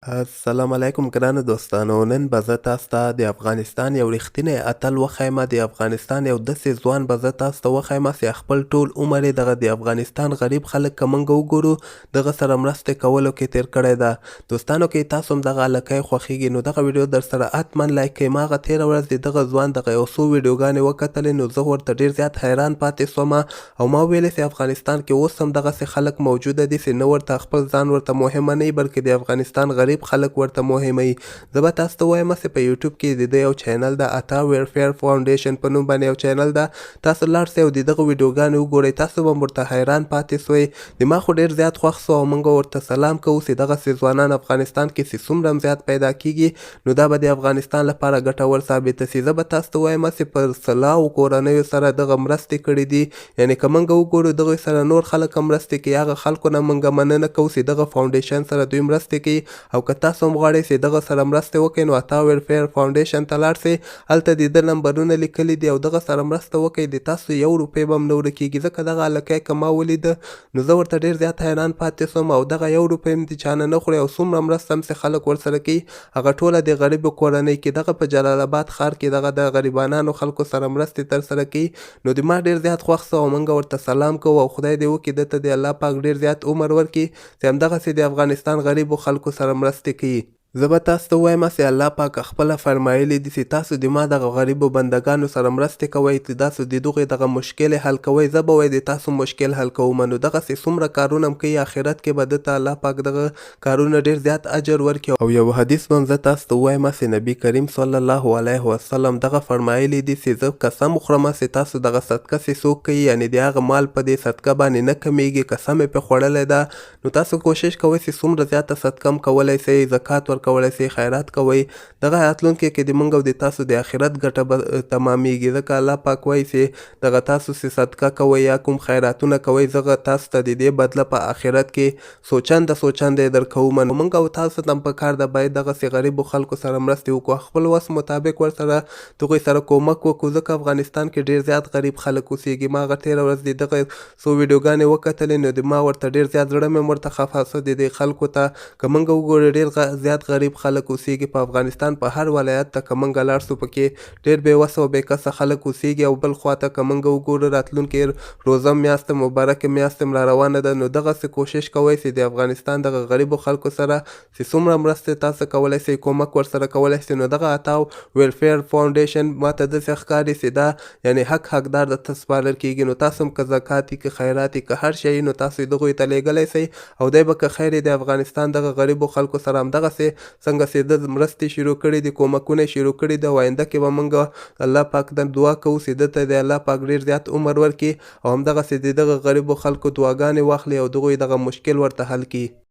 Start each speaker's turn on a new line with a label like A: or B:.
A: السلام علیکم ګرانو دوستانو. نن به زه تاسو ته د افغانستان یو رښتینی اتل وښیم. د افغانستان یو داسې ځوان به زه تاسو ته وښیم چې خپل ټول عمر یې دغه د افغانستان غریب خلک که موږ وګورو دغه سره مرستې کولو کې تیر کړی ده. دوستانو کې تاسو هم دغه هلکی خوښیږي نو دغه ویډیو در سره حتما لایک کړئ. ما هغه تېره ورځ د دغه ځوان دغه یو څو ویډیوګانې وکتلې نو زه ورته ډېر زیات حیران پاتې سوم او ما ویلې چې افغانستان کې اوس هم دغسې خلک موجوده دي چې نه ورته خپل ځان ورته مهمه نه وي بلکې د افغانستان غریب خلک ورته مهمه وي. زه به تاسو ته وایم چې په یوټیوب کې د ده یو چینل ده عطا ویلفیر فاونډیشن په نوم باندې یو چینل ده. تاسو لاړ شئ او د دغه ویډیوګانې وګورئ. تاسو به هم ورته حیران پاتې سوئ. د ما خو ډېر زیات خوښ سو او موږ ورته سلام کوو چې دغسې ځوانان افغانستان کې چې څومره هم زیات پیدا کیږي نو دا به د افغانستان لپاره ګټور ثابته سي. زه به تاسو ته وایم چې په سلاو کورنیو سره دغه مرستې کړي دي. یعنې که موږ وګورو دغوی سره نور خلک هم مرستې کوي. هغه خلکو نه موږ مننه کوو چې دغه فاونډیشن سره دوی مرستې کوي او که تاسو هم غواړئ چې دغه سره مرسته وکړئ نو عطا ویلفیر فاونډیشن ته لاړ شئ. هلته د ده نمبرونه لیکلي دي او دغه سره مرسته وکړئ. د تاسو یو روپۍ به هم نه ورکېږي ځکه دغه هلکی که ما ولیده نو زه ورته ډېر زیات حیران پاتې سوم او دغه یو روپۍ هم د چا نه خوري او څومره مرسته هم چې خلک ورسره کوي هغه ټوله د غریبو کورنۍ کې دغه په جلال آباد ښار کې دغه د غریبانانو خلکو سره مرستې ترسره کوي. نو د ما ډېر زیات خوښ سو او موږ ورته سلام کوو او خدای دې وکړي ده ته د الله پاک ډېر زیات عمر ورکړي چې همدغسې د افغانستان غریبو خلکو سره مرستې کوي. زه به تاسو ته وایم چې الله پاک خپله فرمایلي دي چې تاسو د ما دغه غریبو بندګانو سره مرستې کوئ چې تاسو د دغوی دغه مشکل حل کوئ. زه به وایي د تاسو مشکل حل کوم نو دغسې څومره کارونه هم کوي آخرت کې به ده ته الله پاک دغه کارونه ډېر زیات اجر ورکړي. او یو حدیث به هم زه تاسو ته ووایم چې نبي کریم صلی الله علیه وسلم دغه فرمایلي دي چې زه قسم وخورم چې تاسو دغه صدقه چې څوک کوي یعنې د هغه مال په دې صدقه باندې نه کمیږي. قسم یې پرې خوړلی ده نو تاسو کوشش کوئ چې څومره زیاته صدقه هم کولی شئ زکات ورکولی شئ خیرات کوئ. دغه راتلونکي کې د موږ او د تاسو د آخرت ګټه به تمامیږي ځکه الله پاک وایي چې دغه تاسو چې صدقه کوئ یا کوم خیراتونه کوئ زه تاسو ته د دې بدله په آخرت کې سوچنده یې درکوم. نو موږ او تاسو ته هم پکار ده باید دغسې غریبو خلکو سره مرستې وکړو خپل وس مطابق ورسره دغوی سره کومک وکړو ځکه افغانستان کې ډېر زیات غریب خلک اوسېږي. ما هغه تېره ورځ د دغه څو ویډیوګانې وکتلې نو د ما ورته ډېر زیات زړه مې ورته خفه سو. د دې خلکو ته که موږ وګورو ډېر زیات غریب خلک اوسېږي په افغانستان په هر ولایت ته که موږ لاړ شو پکې ډېر بې وسه او بې کسه خلک اوسېږي او بل خوا ته که موږ وګورو راتلونکې روزه میاشت مبارکه میاشت هم را روانه ده نو دغسې کوشش کوئ چې د افغانستان دغه غریبو خلکو سره چې څومره مرستې تاسو کولی شئ کومک ورسره کولی شئ نو دغه عطا ویلفیر فاونډیشن ما ته داسې ښکاري چې دا یعنې حقدار درته سپارل کېږي. نو تاسو هم که زکات وي که خیرات وي که هر شی نو تاسو یې دغوی ته لیږلی شئ او دی به که خیر د افغانستان دغه غریبو خلکو سره همدغسې څنګه چې ده مرستې شروع کړي دي کومکونه یې شروع کړي دي او آینده کې به موږ الله پاک ته دعا کوو چې ده ته د الله پاک ډېر زیات عمر ورکړي او همدغسې د دغه غریبو خلکو دعاګانې واخلي او دغوی دغه مشکل ورته حل کړي.